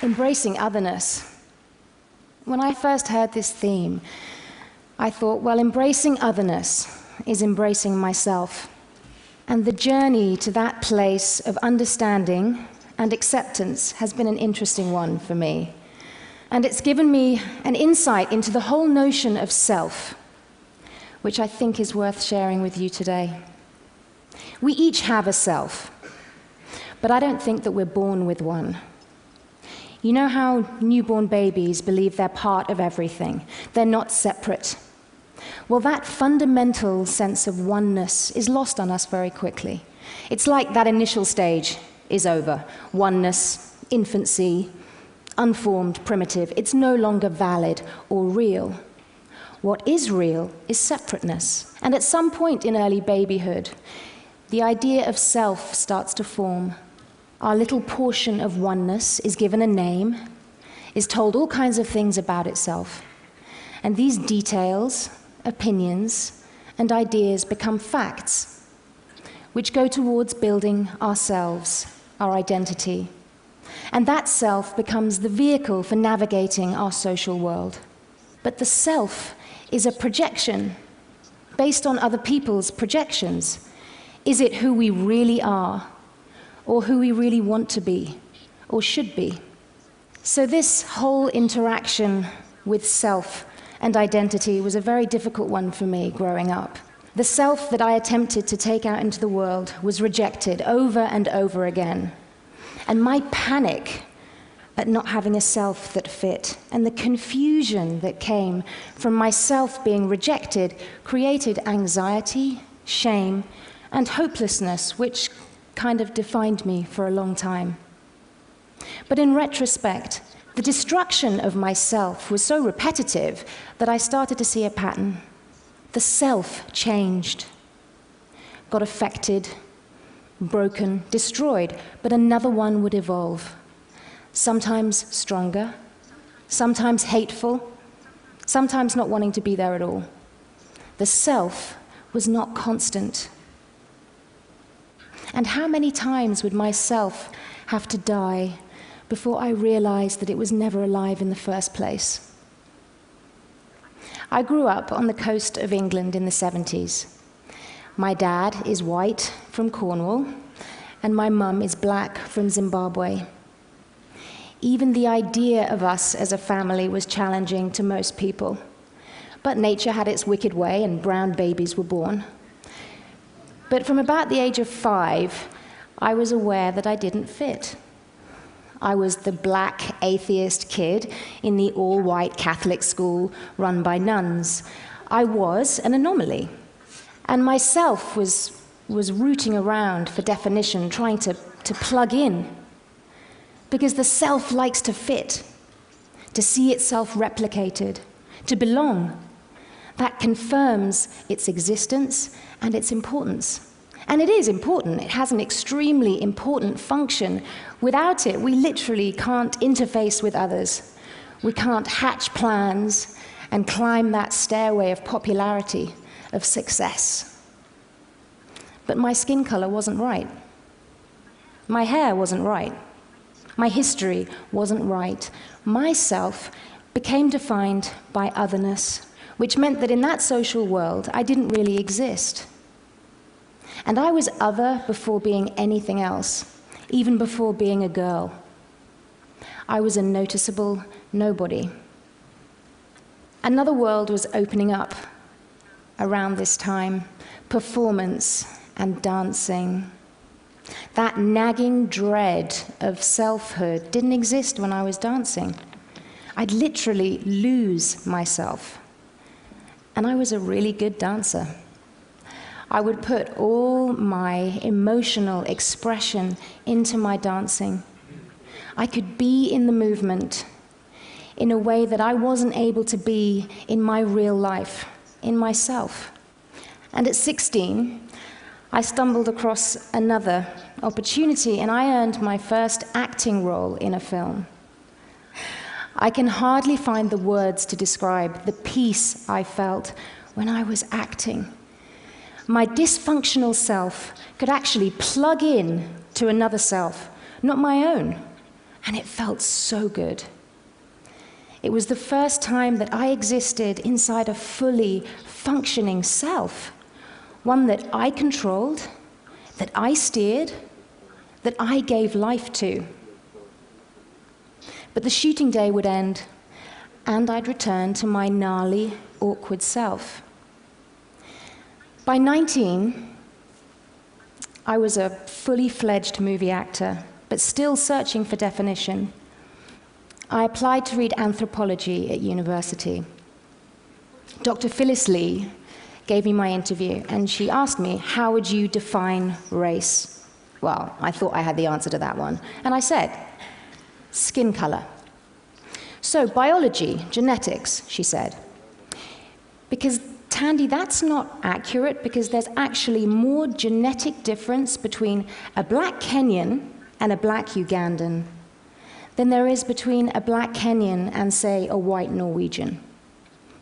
Embracing otherness. When I first heard this theme, I thought, well, embracing otherness is embracing myself. And the journey to that place of understanding and acceptance has been an interesting one for me. And it's given me an insight into the whole notion of self, which I think is worth sharing with you today. We each have a self, but I don't think that we're born with one. You know how newborn babies believe they're part of everything? They're not separate. Well, that fundamental sense of oneness is lost on us very quickly. It's like that initial stage is over. Oneness, infancy, unformed, primitive. It's no longer valid or real. What is real is separateness. And at some point in early babyhood, the idea of self starts to form. Our little portion of oneness is given a name, is told all kinds of things about itself. And these details, opinions, and ideas become facts, which go towards building ourselves, our identity. And that self becomes the vehicle for navigating our social world. But the self is a projection based on other people's projections. Is it who we really are? Or who we really want to be, or should be? So this whole interaction with self and identity was a very difficult one for me growing up. The self that I attempted to take out into the world was rejected over and over again. And my panic at not having a self that fit, and the confusion that came from myself being rejected, created anxiety, shame, and hopelessness, which kind of defined me for a long time. But in retrospect, the destruction of myself was so repetitive that I started to see a pattern. The self changed, got affected, broken, destroyed, but another one would evolve. Sometimes stronger, sometimes hateful, sometimes not wanting to be there at all. The self was not constant. And how many times would myself have to die before I realized that it was never alive in the first place? I grew up on the coast of England in the 70s. My dad is white from Cornwall, and my mum is black from Zimbabwe. Even the idea of us as a family was challenging to most people. But nature had its wicked way, and brown babies were born. But from about the age of 5, I was aware that I didn't fit. I was the black atheist kid in the all-white Catholic school run by nuns. I was an anomaly. And myself was rooting around for definition, trying to plug in. Because the self likes to fit, to see itself replicated, to belong. That confirms its existence and its importance. And it is important. It has an extremely important function. Without it, we literally can't interface with others. We can't hatch plans and climb that stairway of popularity, of success. But my skin color wasn't right. My hair wasn't right. My history wasn't right. Myself became defined by otherness, which meant that in that social world, I didn't really exist. And I was other before being anything else, even before being a girl. I was a noticeable nobody. Another world was opening up around this time, performance and dancing. That nagging dread of selfhood didn't exist when I was dancing. I'd literally lose myself. And I was a really good dancer. I would put all my emotional expression into my dancing. I could be in the movement in a way that I wasn't able to be in my real life, in myself. And at 16, I stumbled across another opportunity, and I earned my first acting role in a film. I can hardly find the words to describe the peace I felt when I was acting. My dysfunctional self could actually plug in to another self, not my own, and it felt so good. It was the first time that I existed inside a fully functioning self, one that I controlled, that I steered, that I gave life to. But the shooting day would end, and I'd return to my gnarly, awkward self. By 19, I was a fully fledged movie actor, but still searching for definition. I applied to read anthropology at university. Dr. Phyllis Lee gave me my interview, and she asked me, how would you define race? Well, I thought I had the answer to that one. And I said, skin color. So, biology, genetics, she said. Because, Thandie, that's not accurate, because there's actually more genetic difference between a black Kenyan and a black Ugandan than there is between a black Kenyan and, say, a white Norwegian.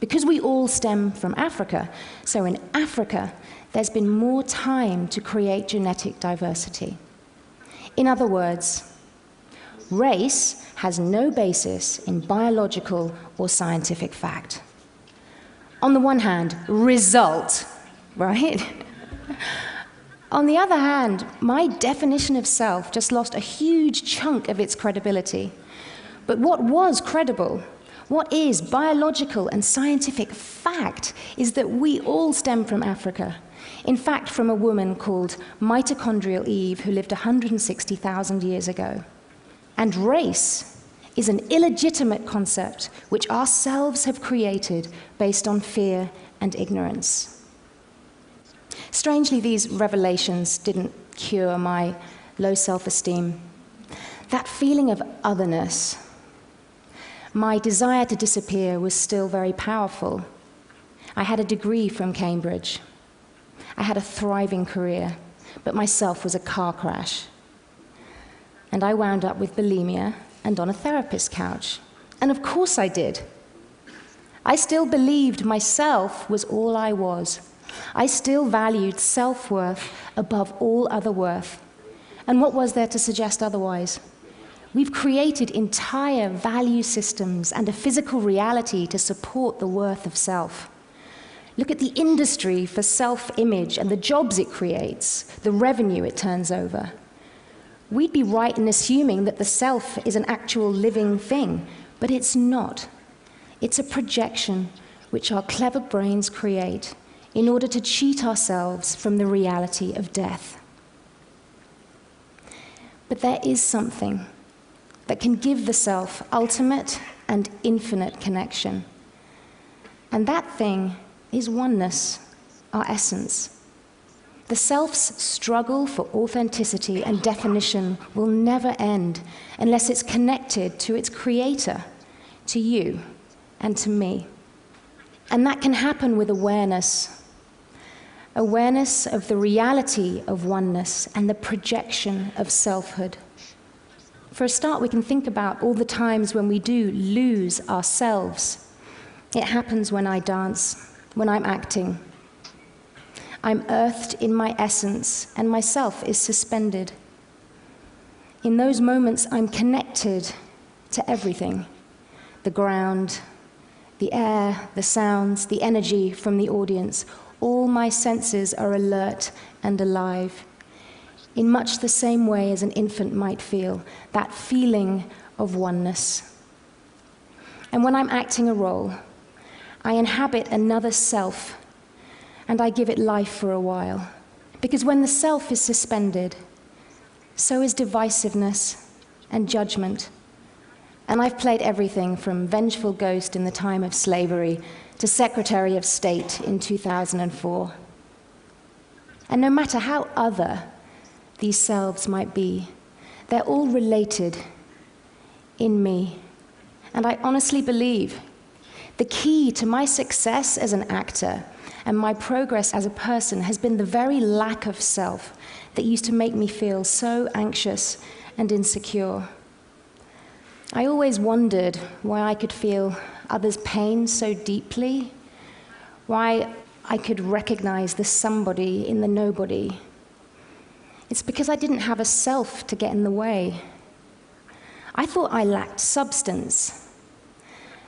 Because we all stem from Africa, so in Africa, there's been more time to create genetic diversity. In other words, race has no basis in biological or scientific fact. On the one hand, result, right? On the other hand, my definition of self just lost a huge chunk of its credibility. But what was credible, what is biological and scientific fact, is that we all stem from Africa. In fact, from a woman called mitochondrial Eve, who lived 160,000 years ago. And race is an illegitimate concept which ourselves have created based on fear and ignorance. Strangely, these revelations didn't cure my low self-esteem. That feeling of otherness, my desire to disappear, was still very powerful. I had a degree from Cambridge. I had a thriving career, but my self was a car crash. And I wound up with bulimia and on a therapist's couch. And of course I did. I still believed myself was all I was. I still valued self-worth above all other worth. And what was there to suggest otherwise? We've created entire value systems and a physical reality to support the worth of self. Look at the industry for self-image and the jobs it creates, the revenue it turns over. We'd be right in assuming that the self is an actual living thing, but it's not. It's a projection which our clever brains create in order to cheat ourselves from the reality of death. But there is something that can give the self ultimate and infinite connection. And that thing is oneness, our essence. The self's struggle for authenticity and definition will never end unless it's connected to its creator, to you and to me. And that can happen with awareness. Awareness of the reality of oneness and the projection of selfhood. For a start, we can think about all the times when we do lose ourselves. It happens when I dance, when I'm acting. I'm earthed in my essence, and myself is suspended. In those moments, I'm connected to everything. The ground, the air, the sounds, the energy from the audience. All my senses are alert and alive, in much the same way as an infant might feel, that feeling of oneness. And when I'm acting a role, I inhabit another self, and I give it life for a while. Because when the self is suspended, so is divisiveness and judgment. And I've played everything from vengeful ghost in the time of slavery to Secretary of State in 2004. And no matter how other these selves might be, they're all related in me. And I honestly believe the key to my success as an actor and my progress as a person has been the very lack of self that used to make me feel so anxious and insecure. I always wondered why I could feel others' pain so deeply, why I could recognize the somebody in the nobody. It's because I didn't have a self to get in the way. I thought I lacked substance.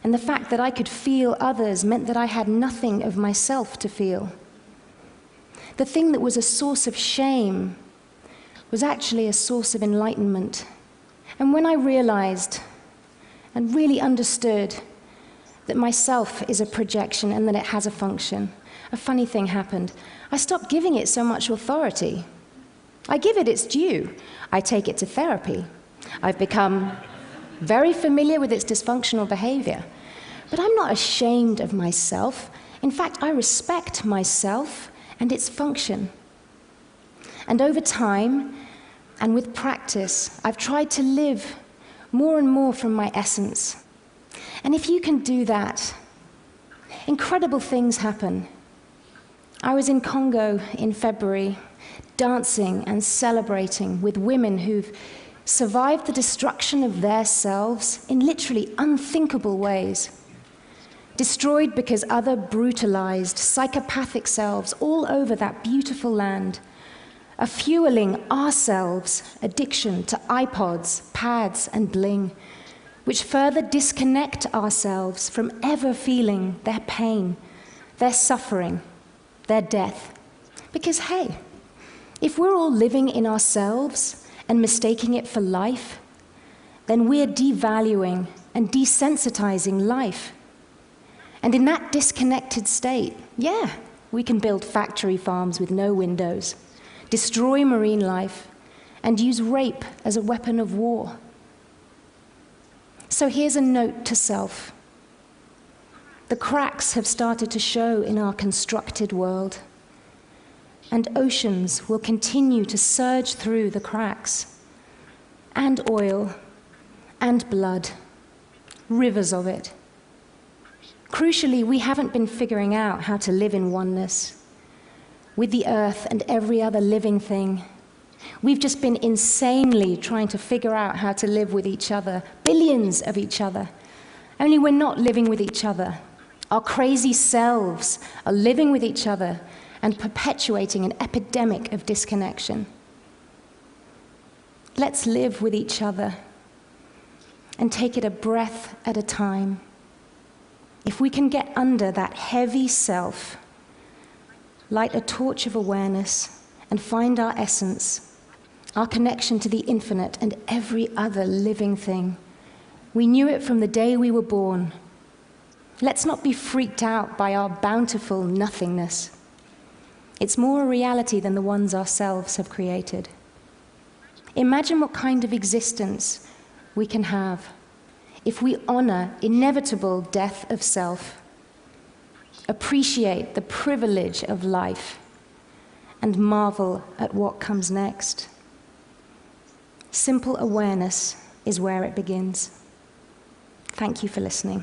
And the fact that I could feel others meant that I had nothing of myself to feel. The thing that was a source of shame was actually a source of enlightenment. And when I realized and really understood that myself is a projection and that it has a function, a funny thing happened. I stopped giving it so much authority. I give it its due. I take it to therapy. I've become very familiar with its dysfunctional behavior. But I'm not ashamed of myself. In fact, I respect myself and its function. And over time, and with practice, I've tried to live more and more from my essence. And if you can do that, incredible things happen. I was in Congo in February, dancing and celebrating with women who've survived the destruction of their selves in literally unthinkable ways. Destroyed because other brutalized, psychopathic selves all over that beautiful land are fueling ourselves' addiction to iPods, pads, and bling, which further disconnect ourselves from ever feeling their pain, their suffering, their death. Because, hey, if we're all living in ourselves and mistaking it for life, then we're devaluing and desensitizing life. And in that disconnected state, yeah, we can build factory farms with no windows, destroy marine life, and use rape as a weapon of war. So here's a note to self. The cracks have started to show in our constructed world, and oceans will continue to surge through the cracks, and oil, and blood, rivers of it. Crucially, we haven't been figuring out how to live in oneness with the earth and every other living thing. We've just been insanely trying to figure out how to live with each other, billions of each other. Only we're not living with each other. Our crazy selves are living with each other and perpetuating an epidemic of disconnection. Let's live with each other and take it a breath at a time. If we can get under that heavy self, light a torch of awareness, and find our essence, our connection to the infinite and every other living thing. We knew it from the day we were born. Let's not be freaked out by our bountiful nothingness. It's more a reality than the ones ourselves have created. Imagine what kind of existence we can have if we honor inevitable death of self, appreciate the privilege of life, and marvel at what comes next. Simple awareness is where it begins. Thank you for listening.